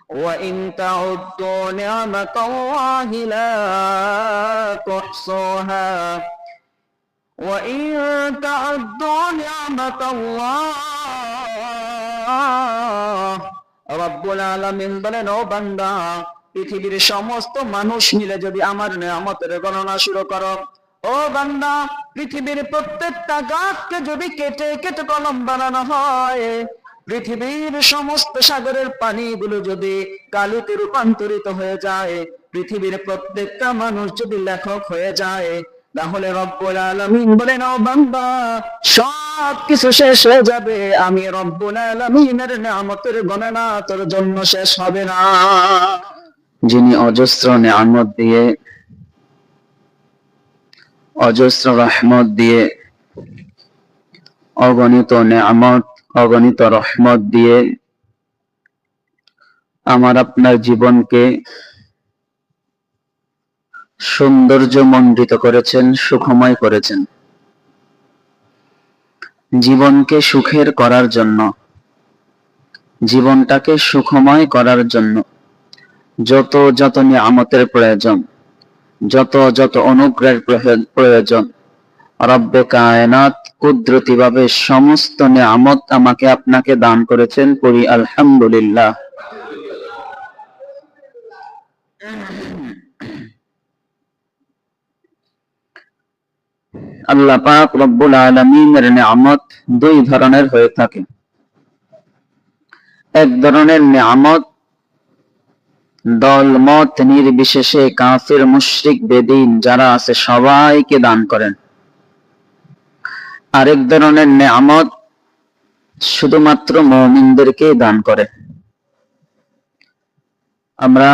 وإن تعدوا نعمة الله لا تحصوها وإن تعدوا نعمة الله রব্বুল আলামিন বলেন, ও বান্দা, পৃথিবীর সমস্ত মানুষ মিলে যদি আমার নিয়ামতের গণনা শুরু করো, ও বান্দা, পৃথিবীর প্রত্যেকটা গাছকে যদি কেটে কেটে কলম বানানো হয়, পৃথিবীর সমস্ত সাগরের পানিগুলো যদি কালিতে রূপান্তরিত হয়ে যায়, পৃথিবীর প্রত্যেকটা মানুষ যদি লেখক হয়ে যায়, তাহলে রব্বুল আলামিন বলেন, ও বান্দা, সব কিছু শেষ হয়ে যাবে, আমি রব্বুল আলামিনের নিয়ামতের গণনা তোর জন্য শেষ হবে না। যিনি অজস্র নিয়ামত দিয়ে, অজস্র রহমত দিয়ে, অগণিত নিয়ামত, অগণিত রহমত দিয়ে আমার আপনার জীবনকে সৌন্দর্যমণ্ডিত করেছেন, সুখময় করেছেন। জীবনকে সুখের করার জন্য, জীবনটাকে সুখময় করার জন্য যত যত নিয়ামতের প্রয়োজন, যত যত অনুগ্রহের প্রয়োজন, রব্বে কায়নাত কুদরতি ভাবে সমস্ত নিয়ামত আমাকে আপনাকে দান করেছেন। পড়ি আলহামদুলিল্লাহ। আল্লাহ পাক রব্বুল আলামিনের নিয়ামত দুই ধরনের হয়ে থাকে। এক ধরনের নিয়ামত দলমত নির্বিশেষে কাফির মুশরিক বেদিন যারা আছে সবাইকে দান করেন। আরেক ধরনের নিয়ামত শুধুমাত্র মুমিনদেরকে দান করে। আমরা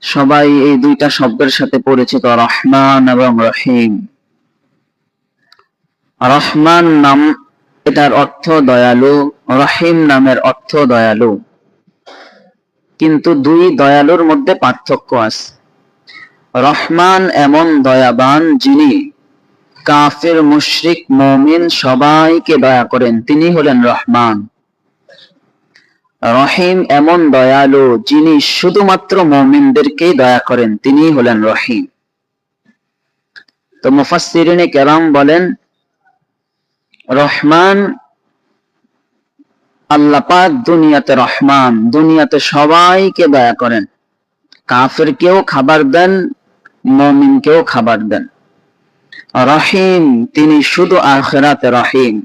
সবাই এই দুইটা শব্দের সাথে পরিচিত, রহমান এবং রহিম। রহমান নাম, এটার অর্থ দয়ালু, রহিম নামের অর্থ দয়ালু, কিন্তু দুই দয়ালুর মধ্যে পার্থক্য আছে। রহমান এমন দয়াবান যিনি কাফির মুশরিক মুমিন সবাইকে দয়া করেন, তিনি হলেন রহমান। রহিম এমন দয়ালু যিনি শুধুমাত্র মুমিনদেরকেই দয়া করেন, তিনি হলেন রহিম। তো মুফাসসিরিনে কেরাম বলেন, রহমান আল্লাহ পাক দুনিয়াতে রহমান, দুনিয়াতে সবাইকে দয়া করেন, কাফিরকেও খাবার দেন, মুমিনকেও খাবার দেন। রহিম তিনি শুধু আখিরাতে রহিম,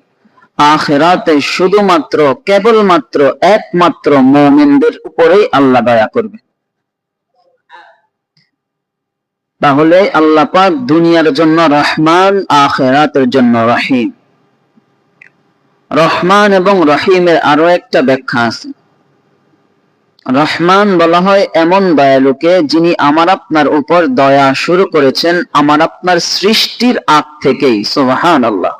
আখিরাতে শুধুমাত্র কেবলমাত্র একমাত্র মুমিনদের উপরেই আল্লাহ দয়া করবে। তাহলে আল্লাহ পাক দুনিয়ার জন্য রহমান, আখিরাতের জন্য রহিম। রহমান এবং রহিমের আরো একটা ব্যাখ্যা আছে। রহমান বলা হয় এমন দয়ালুকে যিনি আমার আপনার উপর দয়া শুরু করেছেন আমার আপনার সৃষ্টির আগ থেকেই। সুবহানাল্লাহ।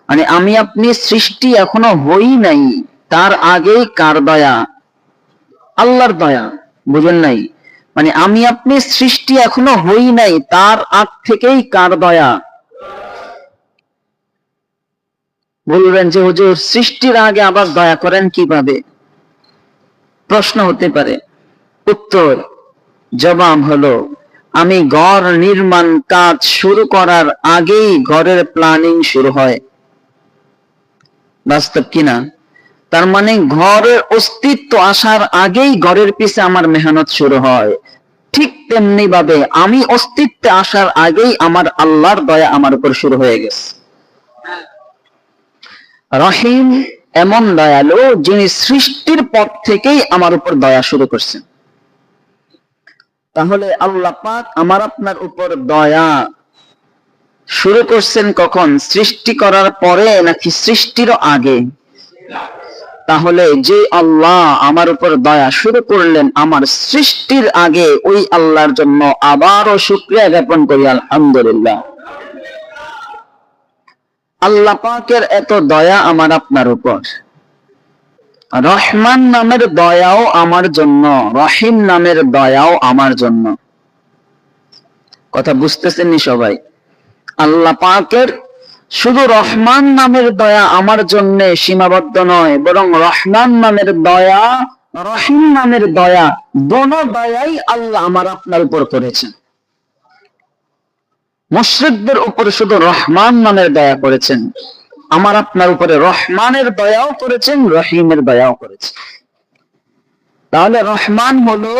মানে আমি আপনি সৃষ্টি এখনো হই নাই, তার আগেই কার দয়া? আল্লাহর দয়া। বুঝেন নাই? মানে আমি আপনি সৃষ্টি এখনো হই নাই, তার আগ থেকেই কার দয়া? বলবেন যে হুজুর সৃষ্টির আগে আবার দয়া করেন কিভাবে? প্রশ্ন হতে পারে। উত্তর, জবাব হলো, আমি ঘর নির্মাণ কাজ শুরু করার আগেই ঘরের প্ল্যানিং শুরু হয়। বাস্তব কিনা? তার মানে ঘরের অস্তিত্ব আসার আগেই ঘরের পিছে আমার মেহনত শুরু হয়। ঠিক তেমনি ভাবে আমি অস্তিত্বে আসার আগেই আমার আল্লাহর দয়া আমার উপর শুরু হয়ে গেছে। রহিম এমন দয়ালু যিনি সৃষ্টির পর থেকেই আমার উপর দয়া শুরু করছেন। তাহলে আল্লাহ পাক আমার আপনার উপর দয়া শুরু করছেন কখন? সৃষ্টি করার পরে নাকি সৃষ্টিরও আগে? তাহলে যে আল্লাহ আমার উপর দয়া শুরু করলেন আমার সৃষ্টির আগে, ওই আল্লাহর জন্য আবারও শুকরিয়া জ্ঞাপন করি আলহামদুলিল্লাহ। আল্লাহ পাকের এত দয়া আমার আপনার উপর। রহমান নামের দয়াও আমার জন্য, রহিম নামের দয়াও আমার জন্য। কথা বুঝতেছেননি সবাই? আল্লাহ পাকের শুধু রহমান নামের দয়া আমার জন্য সীমাবদ্ধ নয়, বরং রহমান নামের দয়া, রহিম নামের দয়া, দোনো দয়াই আল্লাহ আমার আপনার উপর করেছেন। মুশরিকদের উপর শুধু রহমান নামের দয়া করেছেন, আমার আপনার উপরে রহমানের দয়াও করেছেন, রহিমের দয়াও করেছেন। তাহলে রহমান হলো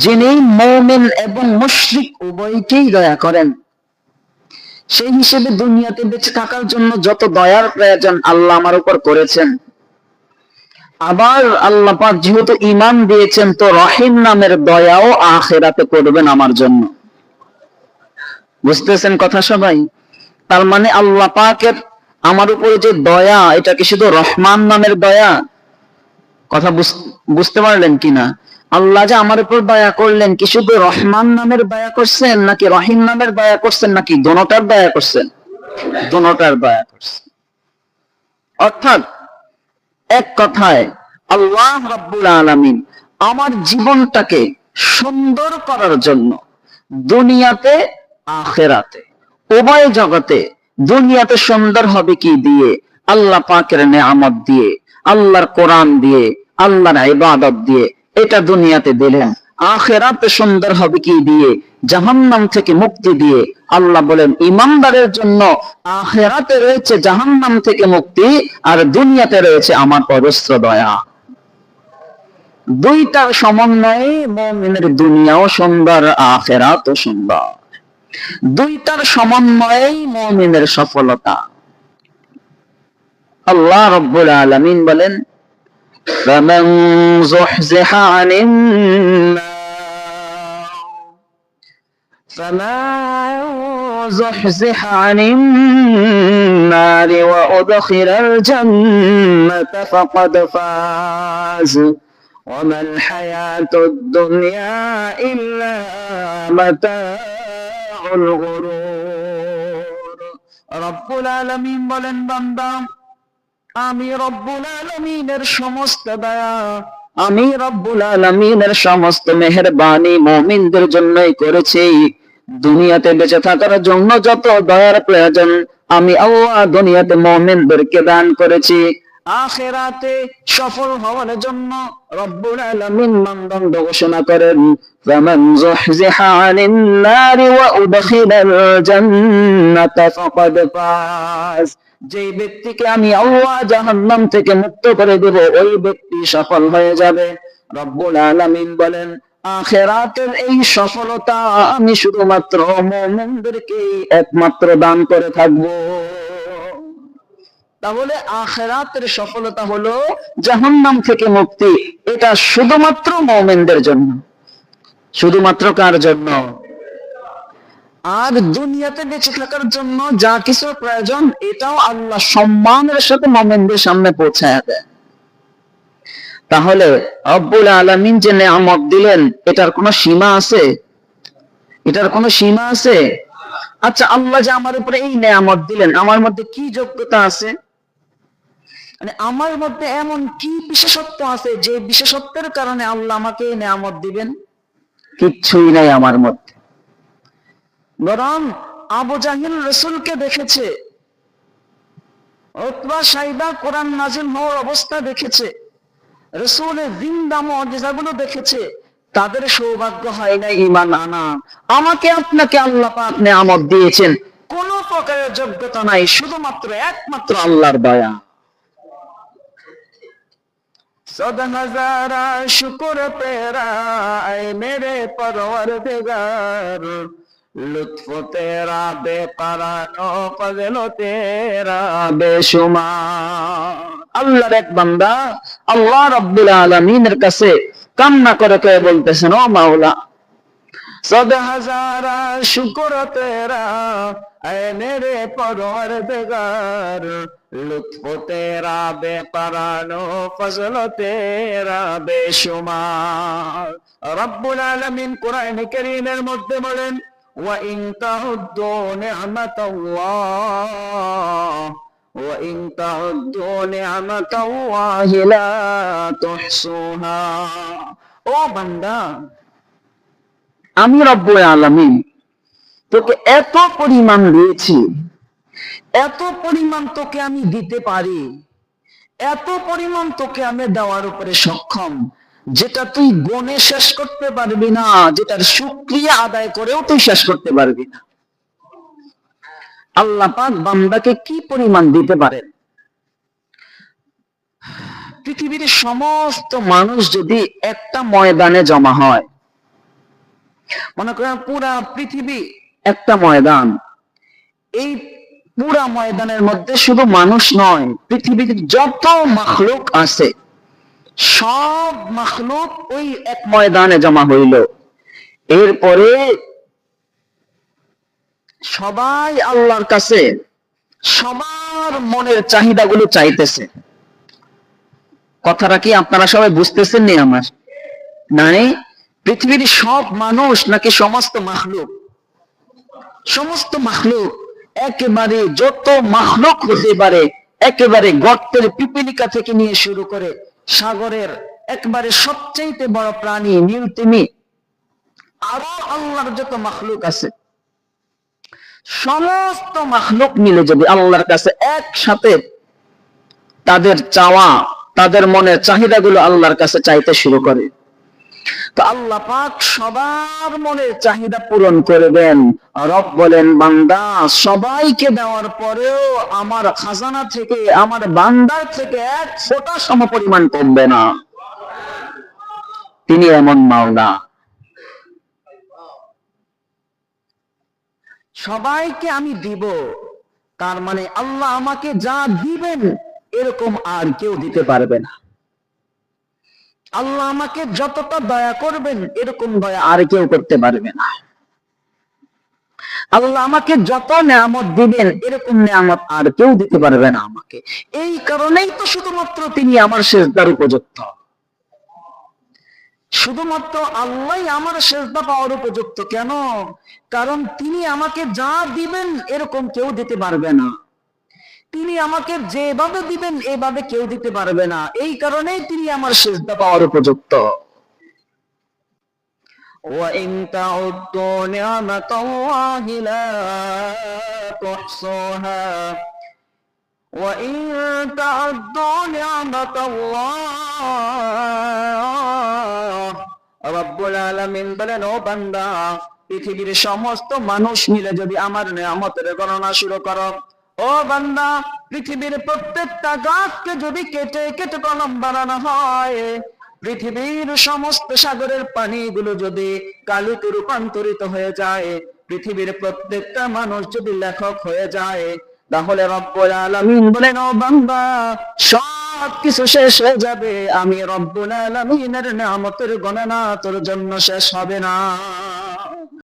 যিনি মুমিন এবং মুশরিক উভয়কেই দয়া করেন। সেই হিসেবে দুনিয়াতে বেঁচে থাকার জন্য যত দয়ার প্রয়োজন আল্লাহ আমার উপর করেছেন। আবার আল্লাহ পাক যেহেতু ঈমান দিয়েছেন, তো রহিম নামের দয়াও আখিরাতে করবেন আমার জন্য। বুঝতেছেন কথা সবাই? তার মানে আল্লাহ পাকের আমার উপরে যে দয়া, এটা কি শুধু রহমান নামের দয়া? কথা বুঝতে পারলেন কিনা? আল্লাহ যে আমার উপর দয়া করলেন, কি শুধু রহমান নামের দয়া করছেন, নাকি রহিম নামের দয়া করছেন, নাকি দোনোটার দয়া করছেন? দোনোটার দয়া করছেন। অর্থাৎ এক কথায় আল্লাহ রাব্বুল আলামিন আমার জীবনটাকে সুন্দর করার জন্য দুনিয়াতে আখিরাতে উভয় জগতে, দুনিয়াতে সুন্দর হবে কি দিয়ে? আল্লাহ পাকের নেয়ামত দিয়ে, আল্লাহর কোরআন দিয়ে, আল্লাহর ইবাদত দিয়ে, এটা দুনিয়াতে দিলেন। আখিরাতে সুন্দর হবে কি দিয়ে? জাহান্নাম থেকে মুক্তি দিয়ে। আল্লাহ বলেন ঈমানদারের জন্য আখিরাতে রয়েছে জাহান্নাম থেকে মুক্তি, আর দুনিয়াতে রয়েছে আমার অজস্র দয়া। দুইটার সমন্বয়ে মুমিনের দুনিয়াও সুন্দর, আখিরাতও সুন্দর। দুইটার সমন্বয়েই মুমিনের সফলতা। আল্লাহ রাব্বুল আলামিন বলেন, فمن زحزح عن النار وأدخل الجنة فقد فاز وما الحياة الدنيا إلا متاع الغرور। রব্বুল আলামিন বলেন, বান্দা, আমি রব্বুল আলামিনের সমস্ত দয়া, আমি রব্বুল আলামিনের সমস্ত মেহেরবানি মুমিনদের জন্যই করেছি। দুনিয়াতে বেঁচে থাকার জন্য যত দয়ার প্রয়োজন আমি আল্লাহ দুনিয়াতে মুমিনদেরকে দান করেছি। আখিরাতে সফল হওয়ার জন্য রব্বুল আলামিন মানদণ্ড ঘোষণা করেন, ফামান যুহজিহা আনিন নারি ওয়া উদখিলাল জান্নাতা ফাকাদ ফাজ। যে ব্যক্তিকে আমি আল্লাহ জাহান্নাম থেকে মুক্ত করে দেব, ওই ব্যক্তি সফল হয়ে যাবে। রব্বুল আলামিন বলেন, আখিরাতের এই সফলতা আমি শুধুমাত্র মুমিনদেরকে একমাত্র দান করে থাকবো। তাহলে আখিরাতের সফলতা হলো জাহান্নাম থেকে মুক্তি। এটা শুধুমাত্র মুমিনদের জন্য। শুধুমাত্র কার জন্য? আর দুনিয়াতে বেঁচে থাকার জন্য যা কিছু প্রয়োজন, এটাও আল্লাহ সম্মানের সাথে মুমিনদের সামনে পৌঁছায় দেয়। তাহলে রব্বুল আলামিন যে নেয়ামত দিলেন, এটার কোনো সীমা আছে? এটার কোনো সীমা আছে? আচ্ছা, আল্লাহ যে আমার উপরে এই নেয়ামত দিলেন, আমার মধ্যে কি যোগ্যতা আছে? মানে আমার মধ্যে এমন কি বিশেষত্ব আছে যে বিশেষত্বের কারণে আল্লাহ আমাকে এই নেয়ামত দিবেন? কিচ্ছুই নাই আমার মধ্যে। বরং আবু জাহিল রাসূলকে দেখেছে, উতবা সাইবা কোরআন নাযিল হওয়ার অবস্থা দেখেছে, রাসূলের জিন্দা মুজিজাগুলো দেখেছে, তাদের সৌভাগ্য হয় না ঈমান আনা। আমাকে আপনাকে আল্লাহ পাক নেয়ামত দিয়েছেন, কোন প্রকারের যোগ্যতা নাই, শুধুমাত্র একমাত্র আল্লাহর দয়া। सदा हजारा शुक्र तेरा ऐ मेरे परवरदिगार, लुत्फ तेरा बेकरानो फजलो तेरा बेशुमार। আল্লাহর এক বান্দা আল্লাহ রাব্বুল আলামিনের কাছে কান্না করে কে বলতেছেন, ও মাওলা, सदा हजारा शुक्र तेरा ऐ मेरे परवरदिगार, लुत्फ तेरा बेकरानो फजल तेरा बेशुमार। रब्बुल आलमीन कुरान करीमेर मধ্যে বলেন, ওয়া ইন তাউদ্দু নি'মাতাল্লাহ ওয়া ইন তাউদ্দু নি'মাতাল্লাহি লা তুহসুহা। ও বান্দা, আমি রব্বুল আলামিন তোকে এত পরিমাণ দিয়েছি, এত পরিমাণ তোকে আমি দিতে পারি, এত পরিমাণ তোকে আমি দেওয়ার উপরে সক্ষম, যেটা তুই গুণে শেষ করতে পারবি না, যেটার শুকরিয়া আদায় করেও তুই শেষ করতে পারবি না। আল্লাহ পাক বান্দাকে কি পরিমাণ দিতে পারেন। পৃথিবীর সমস্ত মানুষ যদি একটা ময়দানে জমা হয়, মনে করেন পুরা পৃথিবী একটা ময়দান, এই পুরা ময়দানের মধ্যে শুধু মানুষ নয়, পৃথিবীর যত মাখলুক আছে সব মাখলুক ওই এক ময়দানে জমা হইল, এরপরে সবাই আল্লাহর কাছে সবার মনের চাহিদাগুলো চাইতেছে। কথাটা কি আপনারা সবাই বুঝতেছেন নি আমার? নাই, পৃথিবীর সব মানুষ নাকি সমস্ত মাখলুক? সমস্ত মাখলুক, একেবারে যত মাখলুক হতে পারে, একেবারে গর্তের পিপিলিকা থেকে নিয়ে শুরু করে সাগরের একবারে সবচেয়ে বড় প্রাণী নীলতিমি, আরো আল্লাহর যত মাখলুক আছে, সমস্ত মাখলুক মিলে যদি আল্লাহর কাছে একসাথে তাদের চাওয়া, তাদের মনের চাহিদাগুলো আল্লাহর কাছে চাইতে শুরু করে, তো আল্লাহ পাক সবার মনের চাহিদা পূরণ করবেন। রব বলেন, বান্দা সবাইকে দেওয়ার পরেও আমার খাজানা থেকে, আমার বান্দার থেকে এক ফোঁটা সমপরিমাণ কমবে না। তিনি এমন মাওলা। সবাইকে আমি দিব, তার মানে আল্লাহ আমাকে যা দিবেন এরকম আর কেউ দিতে পারবে না। আল্লাহ আমাকে যতটা দয়া করবেন এরকম দয়া আর কেউ করতে পারবে না। আল্লাহ আমাকে যত নিয়ামত দিবেন এরকম নিয়ামত আর কেউ দিতে পারবে না আমাকে। এই কারণেই তো শুধুমাত্র তিনি আমার সেজদার উপযুক্ত, শুধুমাত্র আল্লাহ আমার সেজদা পাওয়ার উপযুক্ত। কেন? কারণ তিনি আমাকে যা দিবেন এরকম কেউ দিতে পারবে না, তিনি আমাকে যেভাবে দিবেন এভাবে কেউ দিতে পারবে না, এই কারণেই তিনি আমার সেজদা পাওয়ার উপযুক্ত। وَإِن تَعُدُّوا نِعْمَةَ اللَّهِ لَا تُحْصُوهَا وَإِن تَعُدُّوا نِعْمَةَ اللَّهِ রব্বুল আলামিন বলেন, ও বান্দা, পৃথিবীর সমস্ত মানুষ মিলে যদি আমার নিয়ামতের গণনা শুরু করো, ও বান্দা, পৃথিবীর প্রত্যেকটা গাছকে যদি কেটে কেটে কলম বানানো হয়, পৃথিবীর সমস্ত সাগরের পানিগুলো যদি কালিতে রূপান্তরিত হয়ে যায়, পৃথিবীর প্রত্যেকটা মানুষ যদি লেখক হয়ে যায়, তাহলে রব্বুল আলামিন বলেন, ও বান্দা, সব কিছু শেষ হয়ে যাবে, আমি রব্বুল আলামিনের নিয়ামতের গণনা তোর জন্য শেষ হবে না।